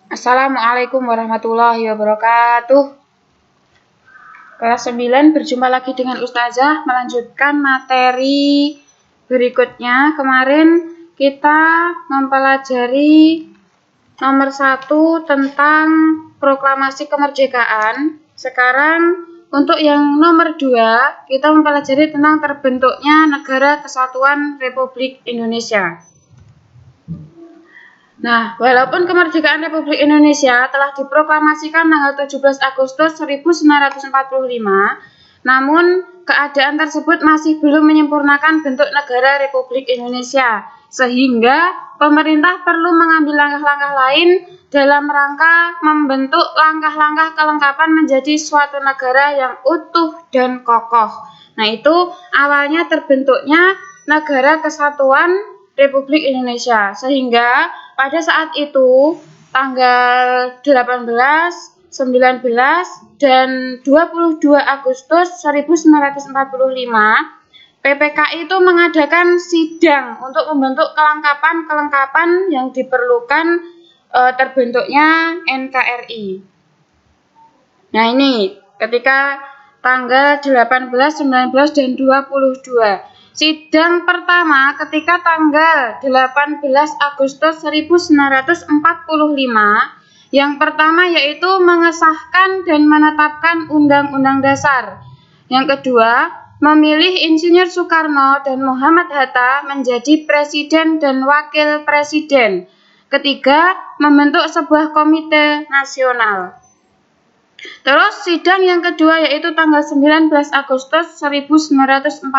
Assalamualaikum warahmatullahi wabarakatuh. Kelas 9 berjumpa lagi dengan Ustazah melanjutkan materi berikutnya. Kemarin kita mempelajari nomor 1 tentang proklamasi kemerdekaan. Sekarang untuk yang nomor 2 kita mempelajari tentang terbentuknya Negara Kesatuan Republik Indonesia. Nah, walaupun kemerdekaan Republik Indonesia telah diproklamasikan tanggal 17 Agustus 1945, namun keadaan tersebut masih belum menyempurnakan bentuk negara Republik Indonesia, sehingga pemerintah perlu mengambil langkah-langkah lain dalam rangka membentuk langkah-langkah kelengkapan menjadi suatu negara yang utuh dan kokoh. Nah, itu awalnya terbentuknya Negara Kesatuan Republik Indonesia, sehingga pada saat itu tanggal 18, 19, dan 22 Agustus 1945 PPKI itu mengadakan sidang untuk membentuk kelengkapan yang diperlukan terbentuknya NKRI. Nah, ini ketika tanggal 18, 19, dan 22. Sidang pertama ketika tanggal 18 Agustus 1945, yang pertama yaitu mengesahkan dan menetapkan Undang-Undang Dasar. Yang kedua, memilih Insinyur Soekarno dan Muhammad Hatta menjadi Presiden dan Wakil Presiden. Ketiga, membentuk sebuah komite nasional. Terus sidang yang kedua yaitu tanggal 19 Agustus 1945,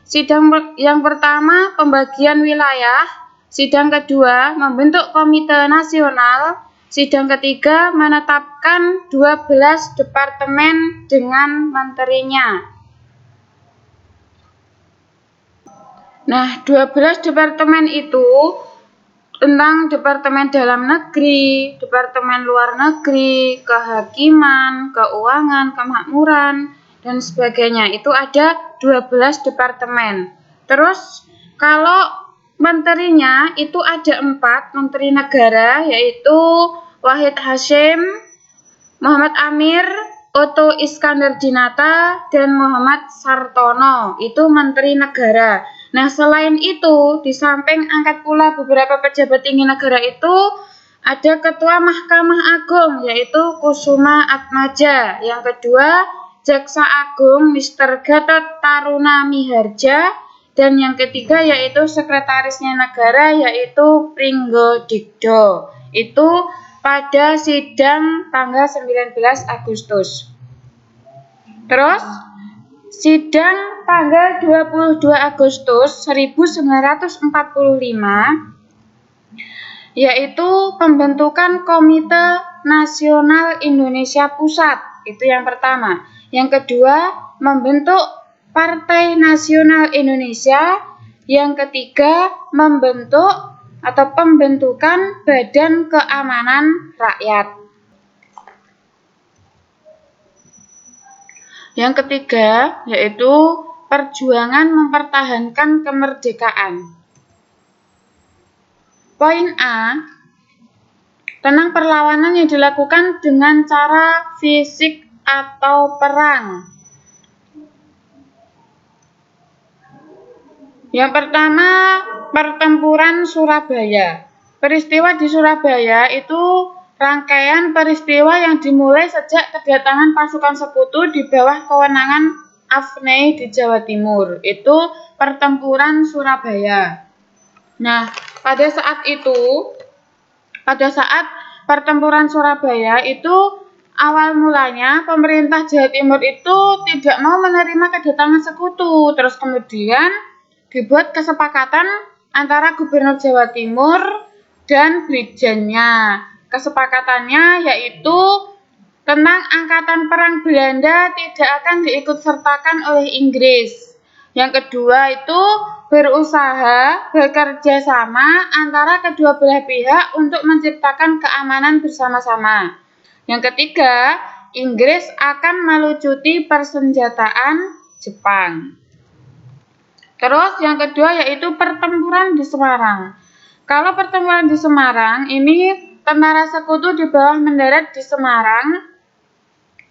sidang yang pertama pembagian wilayah, sidang kedua membentuk komite nasional, sidang ketiga menetapkan 12 departemen dengan menterinya. Nah, 12 departemen itu tentang Departemen Dalam Negeri, Departemen Luar Negeri, Kehakiman, Keuangan, Kemakmuran, dan sebagainya. Itu ada 12 departemen. Terus kalau menterinya itu ada 4 menteri negara, yaitu Wahid Hasyim, Muhammad Amir, Otto Iskandar Dinata, dan Muhammad Sartono. Itu menteri negara. Nah, selain itu, di samping angkat pula beberapa pejabat tinggi negara itu, ada Ketua Mahkamah Agung, yaitu Kusuma Atmaja. Yang kedua, Jaksa Agung Mr. Gatot Taruna Miharja. Dan yang ketiga, yaitu Sekretarisnya Negara, yaitu Pringgo Digdo. Itu pada sidang tanggal 19 Agustus. Terus, sidang tanggal 22 Agustus 1945 yaitu pembentukan Komite Nasional Indonesia Pusat. Itu yang pertama. Yang kedua, membentuk Partai Nasional Indonesia. Yang ketiga, membentuk atau pembentukan Badan Keamanan Rakyat. Yang ketiga, yaitu perjuangan mempertahankan kemerdekaan. Poin A, tentang perlawanan yang dilakukan dengan cara fisik atau perang. Yang pertama, pertempuran Surabaya. Peristiwa di Surabaya itu rangkaian peristiwa yang dimulai sejak kedatangan pasukan sekutu di bawah kewenangan Afnei di Jawa Timur. Itu pertempuran Surabaya. Nah, pada saat pertempuran Surabaya itu awal mulanya pemerintah Jawa Timur itu tidak mau menerima kedatangan sekutu. Terus kemudian dibuat kesepakatan antara Gubernur Jawa Timur dan Brigjennya. Kesepakatannya yaitu tentang angkatan perang Belanda tidak akan diikutsertakan oleh Inggris. Yang kedua itu berusaha bekerja sama antara kedua belah pihak untuk menciptakan keamanan bersama-sama. Yang ketiga, Inggris akan melucuti persenjataan Jepang. Terus yang kedua yaitu pertempuran di Semarang. Kalau pertempuran di Semarang ini tentara sekutu di bawah mendarat di Semarang.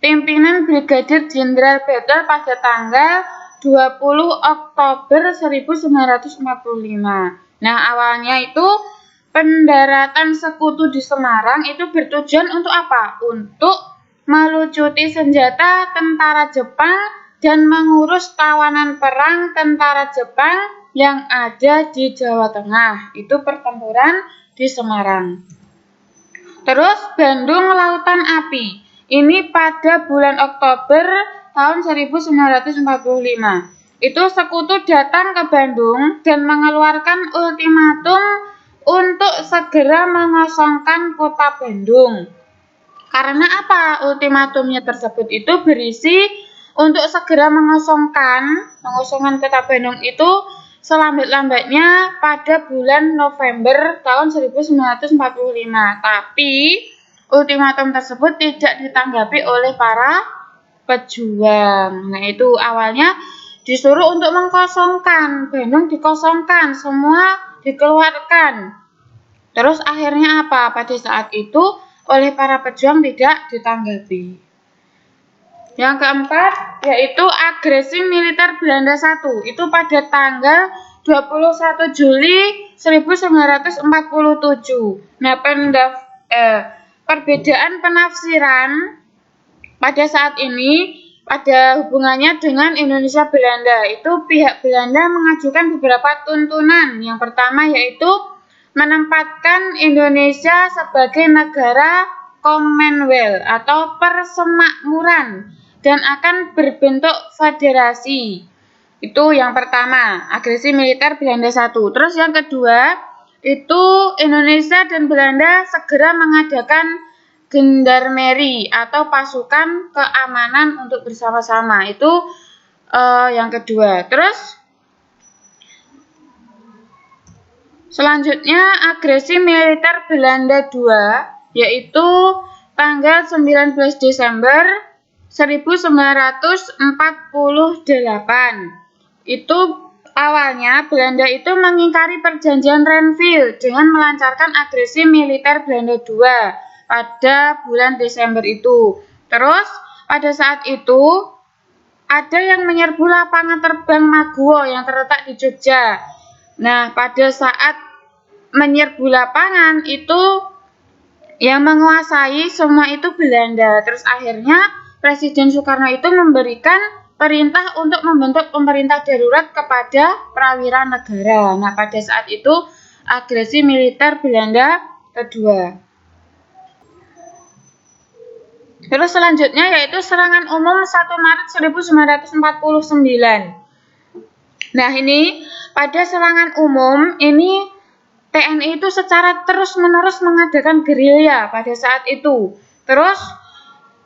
Pimpinan Brigadir Jenderal Battle pada tanggal 20 Oktober 1945. Nah, awalnya itu pendaratan sekutu di Semarang itu bertujuan untuk apa? Untuk melucuti senjata tentara Jepang dan mengurus tawanan perang tentara Jepang yang ada di Jawa Tengah. Itu pertempuran di Semarang. Terus Bandung Lautan Api. Ini pada bulan Oktober tahun 1945. Itu sekutu datang ke Bandung dan mengeluarkan ultimatum untuk segera mengosongkan kota Bandung. Karena apa? Ultimatumnya tersebut itu berisi untuk segera mengosongkan kota Bandung itu selambat-lambatnya pada bulan November tahun 1945. Tapi ultimatum tersebut tidak ditanggapi oleh para pejuang. Nah, itu awalnya disuruh untuk mengkosongkan, Bandung dikosongkan, semua dikeluarkan. Terus akhirnya apa? Pada saat itu oleh para pejuang tidak ditanggapi. Yang keempat yaitu agresi militer Belanda I. Itu pada tanggal 21 Juli 1947. Nah, perbedaan penafsiran pada saat ini pada hubungannya dengan Indonesia Belanda. Itu pihak Belanda mengajukan beberapa tuntunan. Yang pertama yaitu menempatkan Indonesia sebagai negara Commonwealth atau persemakmuran dan akan berbentuk federasi. Itu yang pertama, agresi militer Belanda I. Terus yang kedua itu Indonesia dan Belanda segera mengadakan gendarmeri atau pasukan keamanan untuk bersama-sama. Itu yang kedua. Terus selanjutnya agresi militer Belanda II yaitu tanggal 19 Desember 1948. Itu awalnya Belanda itu mengingkari perjanjian Renville dengan melancarkan agresi militer Belanda II pada bulan Desember itu. Terus pada saat itu ada yang menyerbu lapangan terbang Maguwo yang terletak di Jogja. Nah, pada saat menyerbu lapangan itu yang menguasai semua itu Belanda. Terus akhirnya Presiden Soekarno itu memberikan perintah untuk membentuk pemerintah darurat kepada prawira negara. Nah, pada saat itu agresi militer Belanda kedua. Terus selanjutnya yaitu serangan umum 1 Maret 1949. Nah, ini pada serangan umum ini TNI itu secara terus-menerus mengadakan gerilya pada saat itu. Terus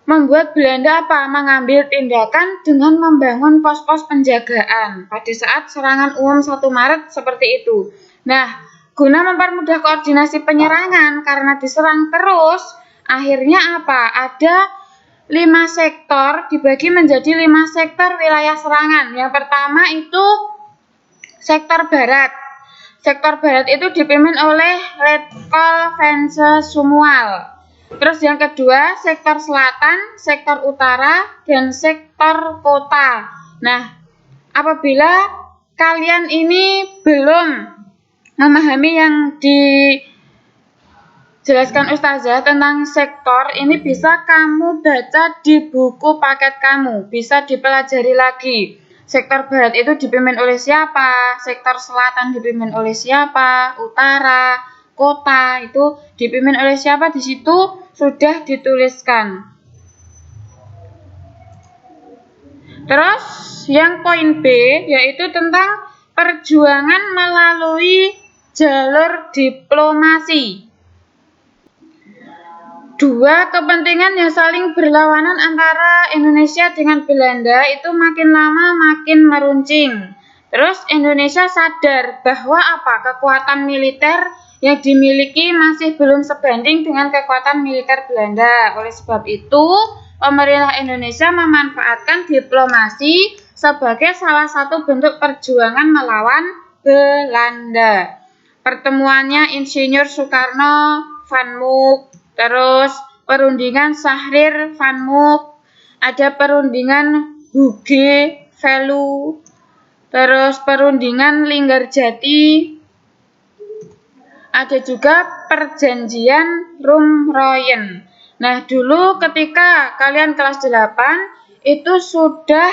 membuat Belanda mengambil tindakan dengan membangun pos-pos penjagaan pada saat serangan umum 1 Maret seperti itu. Nah, guna mempermudah koordinasi penyerangan karena diserang terus, akhirnya ada 5 sektor dibagi menjadi 5 sektor wilayah serangan. Yang pertama itu sektor barat. Sektor barat itu dipimpin oleh Letkol Vence Sumual. Terus yang kedua, sektor selatan, sektor utara, dan sektor kota. Nah, apabila kalian ini belum memahami yang dijelaskan Ustazah tentang sektor, ini bisa kamu baca di buku paket kamu, bisa dipelajari lagi. Sektor barat itu dipimpin oleh siapa, sektor selatan dipimpin oleh siapa, utara, kota itu dipimpin oleh siapa, di situ sudah dituliskan. Terus yang poin B yaitu tentang perjuangan melalui jalur diplomasi. Dua kepentingan yang saling berlawanan antara Indonesia dengan Belanda itu makin lama makin meruncing. Terus Indonesia sadar bahwa kekuatan militer yang dimiliki masih belum sebanding dengan kekuatan militer Belanda. Oleh sebab itu, pemerintah Indonesia memanfaatkan diplomasi sebagai salah satu bentuk perjuangan melawan Belanda. Pertemuannya Insinyur Soekarno Van Mook, terus perundingan Syahrir Van Mook, ada perundingan Hugh Velu, terus perundingan Linggarjati, ada juga perjanjian Rumroyen. Nah, dulu ketika kalian kelas 8 itu sudah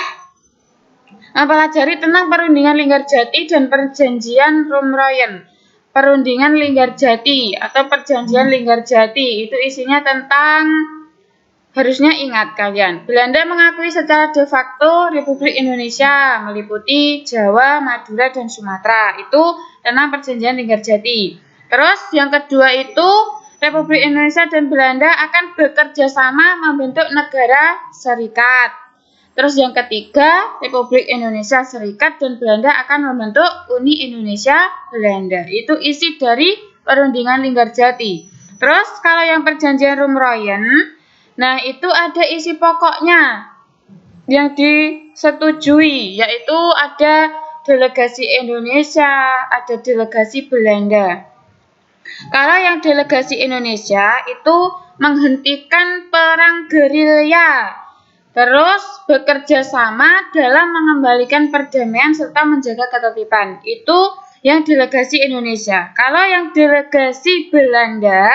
mempelajari tentang perundingan Linggarjati dan perjanjian Rumroyen. Perundingan Linggarjati atau perjanjian Linggarjati itu isinya tentang, harusnya ingat kalian, Belanda mengakui secara de facto Republik Indonesia meliputi Jawa, Madura, dan Sumatera. Itu tentang perjanjian Linggarjati. Terus yang kedua itu Republik Indonesia dan Belanda akan bekerja sama membentuk negara serikat. Terus yang ketiga, Republik Indonesia Serikat dan Belanda akan membentuk Uni Indonesia Belanda. Itu isi dari perundingan Linggarjati. Terus kalau yang perjanjian Rumroyen, nah itu ada isi pokoknya yang disetujui, yaitu ada delegasi Indonesia, ada delegasi Belanda. Kalau yang delegasi Indonesia itu menghentikan perang gerilya, terus bekerja sama dalam mengembalikan perdamaian serta menjaga ketertiban. Itu yang delegasi Indonesia. Kalau yang delegasi Belanda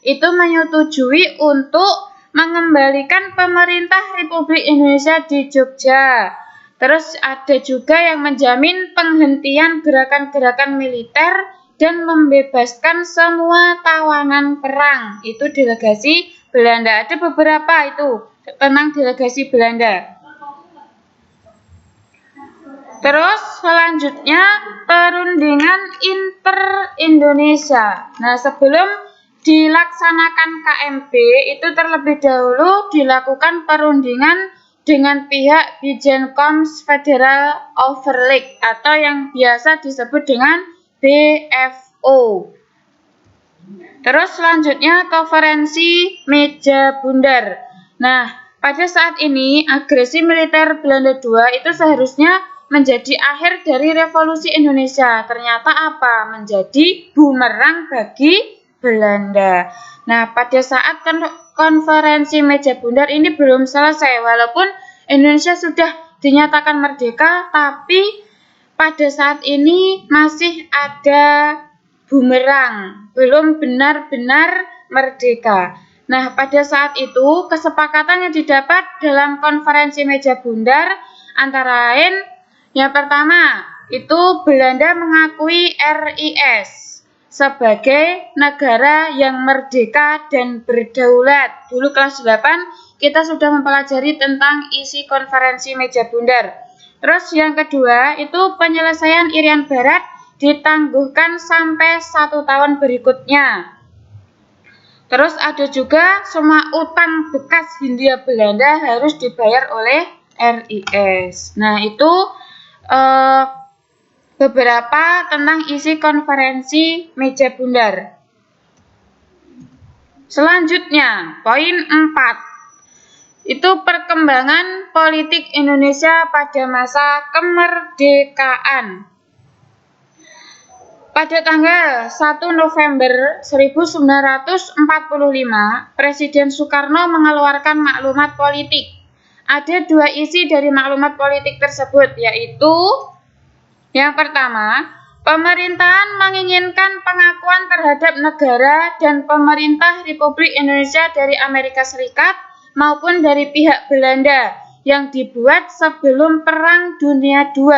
itu menyetujui untuk mengembalikan pemerintah Republik Indonesia di Jogja. Terus ada juga yang menjamin penghentian gerakan-gerakan militer dan membebaskan semua tawanan perang. Itu delegasi Belanda. Ada beberapa itu tentang delegasi Belanda. Terus selanjutnya perundingan inter-Indonesia. Nah, sebelum dilaksanakan KMP itu terlebih dahulu dilakukan perundingan dengan pihak Bijenkoms Federal Overleg atau yang biasa disebut dengan BFO. Terus selanjutnya konferensi meja bundar. Nah, pada saat ini agresi militer Belanda II itu seharusnya menjadi akhir dari revolusi Indonesia. Ternyata apa? Menjadi bumerang bagi Belanda. Nah, pada saat konferensi meja bundar ini belum selesai, walaupun Indonesia sudah dinyatakan merdeka, tapi pada saat ini masih ada bumerang, belum benar-benar merdeka. Nah, pada saat itu kesepakatan yang didapat dalam konferensi meja bundar antara lain, yang pertama itu Belanda mengakui RIS sebagai negara yang merdeka dan berdaulat. Dulu kelas 8 kita sudah mempelajari tentang isi konferensi meja bundar. Terus yang kedua itu penyelesaian Irian Barat ditangguhkan sampai 1 tahun berikutnya. Terus ada juga semua utang bekas Hindia Belanda harus dibayar oleh RIS. Nah, itu beberapa tentang isi konferensi meja bundar. Selanjutnya, poin 4. Itu perkembangan politik Indonesia pada masa kemerdekaan. Pada tanggal 1 November 1945, Presiden Soekarno mengeluarkan maklumat politik. Ada 2 isi dari maklumat politik tersebut, yaitu yang pertama, pemerintahan menginginkan pengakuan terhadap negara dan pemerintah Republik Indonesia dari Amerika Serikat maupun dari pihak Belanda yang dibuat sebelum Perang Dunia II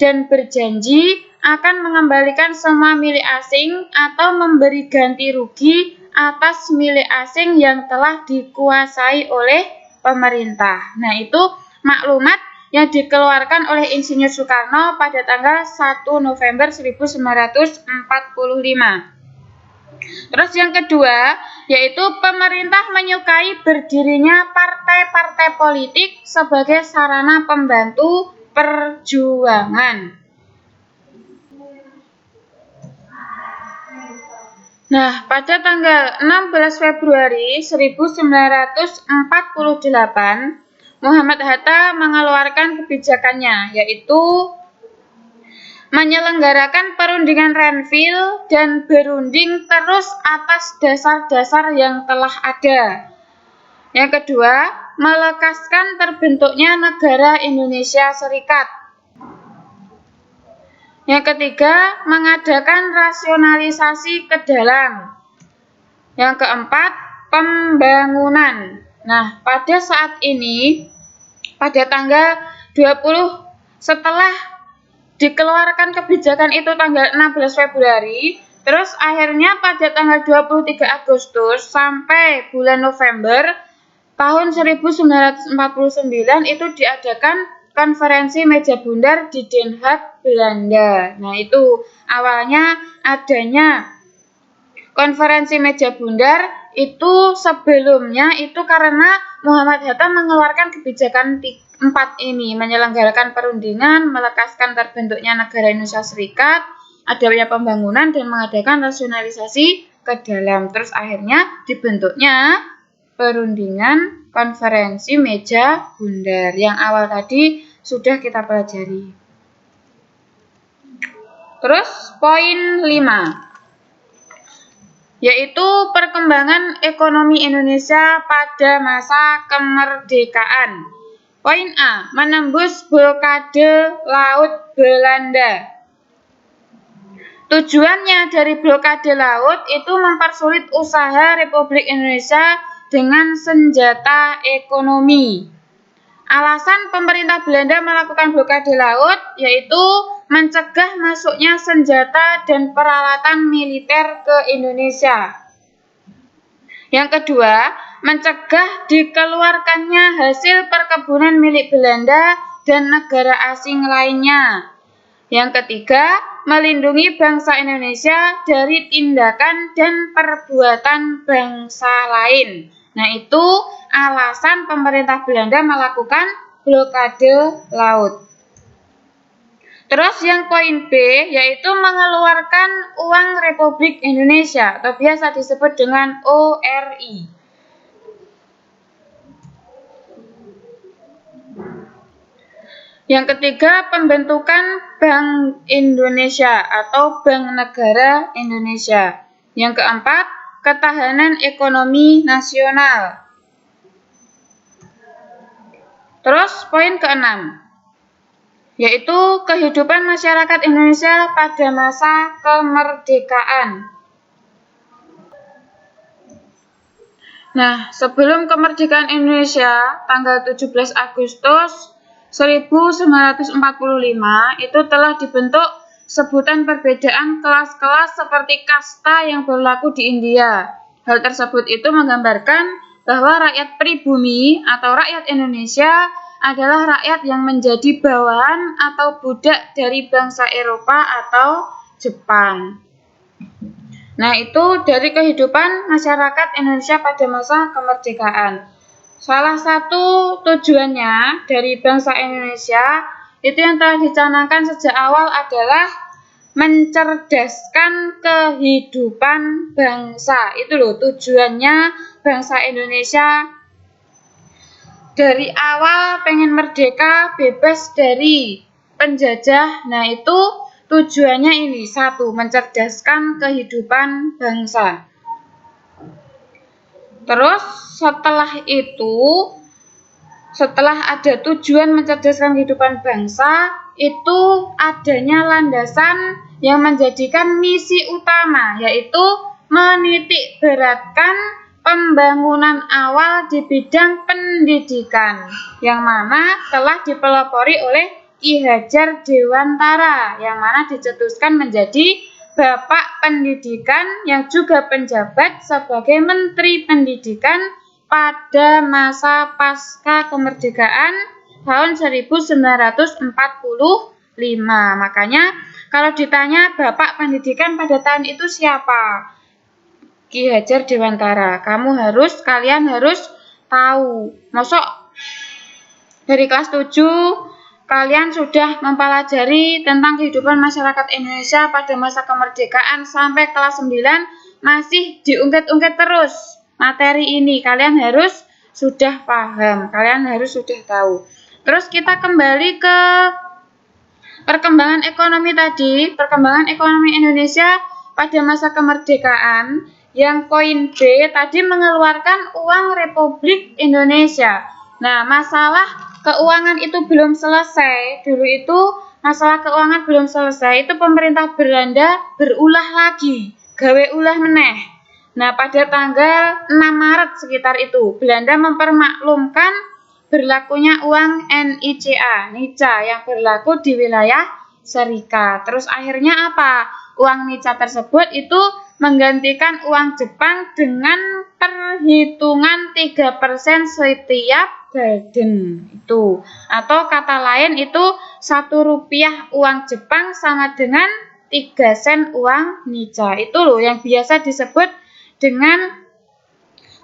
dan berjanji akan mengembalikan semua milik asing atau memberi ganti rugi atas milik asing yang telah dikuasai oleh pemerintah. Nah, itu maklumat yang dikeluarkan oleh Insinyur Soekarno pada tanggal 1 November 1945. Terus yang kedua, yaitu pemerintah menyukai berdirinya partai-partai politik sebagai sarana pembantu perjuangan. Nah, pada tanggal 16 Februari 1948, Muhammad Hatta mengeluarkan kebijakannya, yaitu menyelenggarakan perundingan Renville dan berunding terus atas dasar-dasar yang telah ada. Yang kedua, melekaskan terbentuknya negara Indonesia Serikat. Yang ketiga, mengadakan rasionalisasi ke dalam. Yang keempat, pembangunan. Nah, pada saat ini, pada tanggal 20 setelah dikeluarkan kebijakan itu tanggal 16 Februari, terus akhirnya pada tanggal 23 Agustus sampai bulan November tahun 1949 itu diadakan konferensi meja bundar di Den Haag, Belanda. Nah, itu awalnya adanya konferensi meja bundar itu sebelumnya itu karena Muhammad Hatta mengeluarkan kebijakan 4 ini, menyelenggarakan perundingan, melekaskan terbentuknya negara Indonesia Serikat, adanya pembangunan dan mengadakan rasionalisasi ke dalam. Terus akhirnya dibentuknya perundingan konferensi meja bundar yang awal tadi sudah kita pelajari. Terus poin 5 yaitu perkembangan ekonomi Indonesia pada masa kemerdekaan. Poin A, menembus blokade laut Belanda. Tujuannya dari blokade laut itu mempersulit usaha Republik Indonesia dengan senjata ekonomi. Alasan pemerintah Belanda melakukan blokade laut yaitu mencegah masuknya senjata dan peralatan militer ke Indonesia. Yang kedua, mencegah dikeluarkannya hasil perkebunan milik Belanda dan negara asing lainnya. Yang ketiga, melindungi bangsa Indonesia dari tindakan dan perbuatan bangsa lain. Nah, itu alasan pemerintah Belanda melakukan blokade laut. Terus yang poin B yaitu mengeluarkan uang Republik Indonesia atau biasa disebut dengan ORI. Yang ketiga, pembentukan Bank Indonesia atau Bank Negara Indonesia. Yang keempat, ketahanan ekonomi nasional. Terus poin keenam yaitu kehidupan masyarakat Indonesia pada masa kemerdekaan. Nah, sebelum kemerdekaan Indonesia tanggal 17 Agustus 1945 itu telah dibentuk sebutan perbedaan kelas-kelas seperti kasta yang berlaku di India. Hal tersebut itu menggambarkan bahwa rakyat pribumi atau rakyat Indonesia adalah rakyat yang menjadi bawahan atau budak dari bangsa Eropa atau Jepang. Nah, itu dari kehidupan masyarakat Indonesia pada masa kemerdekaan. Salah satu tujuannya dari bangsa Indonesia itu yang telah dicanangkan sejak awal adalah mencerdaskan kehidupan bangsa. Itu loh tujuannya bangsa Indonesia. Dari awal pengen merdeka, bebas dari penjajah. Nah, itu tujuannya ini. 1. Mencerdaskan kehidupan bangsa. Terus setelah itu, setelah ada tujuan mencerdaskan kehidupan bangsa, itu adanya landasan yang menjadikan misi utama, yaitu menitik beratkan pembangunan awal di bidang pendidikan, yang mana telah dipelopori oleh Ki Hajar Dewantara, yang mana dicetuskan menjadi Bapak Pendidikan yang juga penjabat sebagai Menteri Pendidikan pada masa pasca kemerdekaan tahun 1945. Makanya kalau ditanya Bapak Pendidikan pada tahun itu siapa? Ki Hajar Dewantara. Kalian harus tahu. Masuk dari kelas 7 kalian sudah mempelajari tentang kehidupan masyarakat Indonesia pada masa kemerdekaan sampai kelas 9 masih diungkit-ungkit terus. Materi ini kalian harus sudah paham, kalian harus sudah tahu. Terus kita kembali ke perkembangan ekonomi tadi, perkembangan ekonomi Indonesia pada masa kemerdekaan, yang poin B tadi mengeluarkan uang Republik Indonesia. Nah, masalah keuangan itu belum selesai. Dulu itu masalah keuangan belum selesai, itu pemerintah Belanda berulah lagi, gawe ulah meneh. Nah, pada tanggal 6 Maret sekitar itu, Belanda mempermaklumkan berlakunya uang NICA yang berlaku di wilayah Serikat. Terus akhirnya apa? Uang NICA tersebut itu menggantikan uang Jepang dengan perhitungan 3% setiap badan itu. Atau kata lain itu Rp1 uang Jepang sama dengan 3 sen uang NICA. Itu loh yang biasa disebut dengan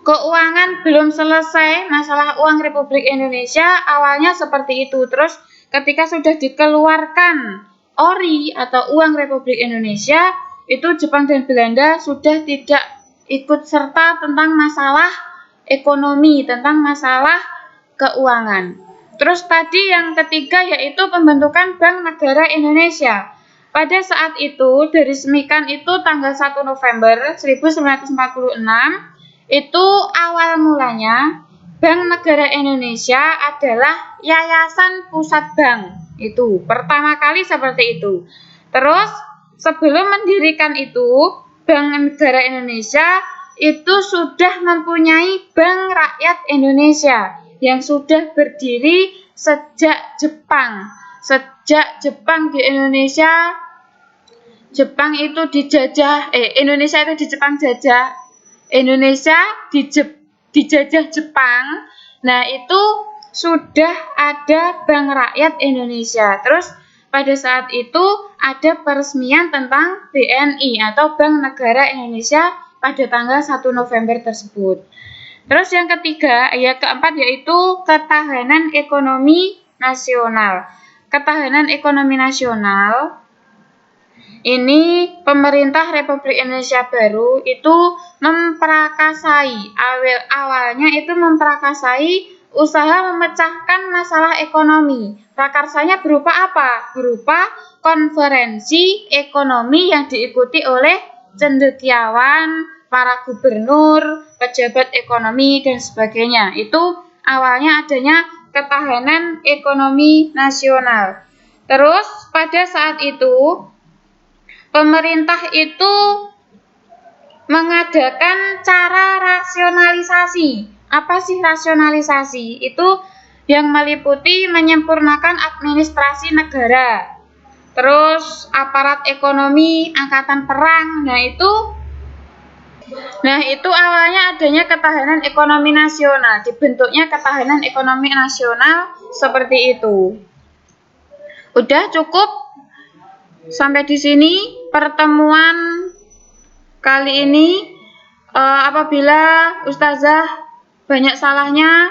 keuangan belum selesai. Masalah uang Republik Indonesia awalnya seperti itu. Terus ketika sudah dikeluarkan ori atau uang Republik Indonesia, itu Jepang dan Belanda sudah tidak ikut serta tentang masalah ekonomi, tentang masalah keuangan. Terus tadi yang ketiga yaitu pembentukan Bank Negara Indonesia. Pada saat itu diresmikan itu tanggal 1 November 1946, itu awal mulanya Bank Negara Indonesia adalah Yayasan Pusat Bank. Itu pertama kali seperti itu. Terus sebelum mendirikan itu, Bank Negara Indonesia itu sudah mempunyai Bank Rakyat Indonesia yang sudah berdiri sejak Jepang. Sejak Jepang di Indonesia, Jepang itu dijajah, Indonesia itu di Jepang jajah, Indonesia dijajah Jepang. Nah, itu sudah ada Bank Rakyat Indonesia. Terus pada saat itu ada peresmian tentang BNI atau Bank Negara Indonesia pada tanggal 1 November tersebut. Terus yang ketiga, keempat yaitu ketahanan ekonomi nasional. Ketahanan ekonomi nasional ini pemerintah Republik Indonesia baru itu memperakasai, awalnya itu memperakasai usaha memecahkan masalah ekonomi. Prakarsanya berupa apa? Berupa konferensi ekonomi yang diikuti oleh cendekiawan, para gubernur, pejabat ekonomi, dan sebagainya. Itu awalnya adanya ketahanan ekonomi nasional. Terus pada saat itu pemerintah itu mengadakan cara rasionalisasi. Apa sih rasionalisasi? Itu yang meliputi menyempurnakan administrasi negara. Terus aparat ekonomi, angkatan perang. Nah, itu awalnya adanya ketahanan ekonomi nasional. Dibentuknya ketahanan ekonomi nasional seperti itu. Udah cukup? Sampai di sini pertemuan kali ini. Apabila Ustazah banyak salahnya,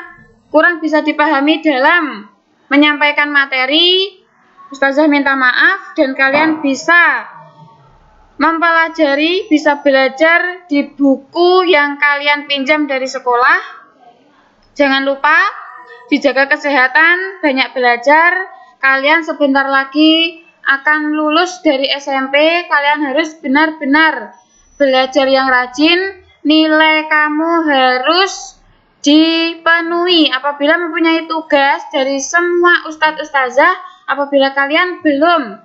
kurang bisa dipahami dalam menyampaikan materi, Ustazah minta maaf, dan kalian bisa mempelajari, bisa belajar di buku yang kalian pinjam dari sekolah. Jangan lupa dijaga kesehatan, banyak belajar. Kalian sebentar lagi akan lulus dari SMP. Kalian harus benar-benar belajar yang rajin. Nilai kamu harus dipenuhi apabila mempunyai tugas dari semua ustadz ustazah. Apabila kalian belum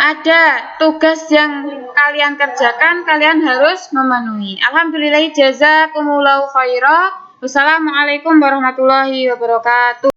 ada tugas yang kalian kerjakan, kalian harus memenuhi. Alhamdulillah, jazakumullahu khairah. Wassalamualaikum warahmatullahi wabarakatuh.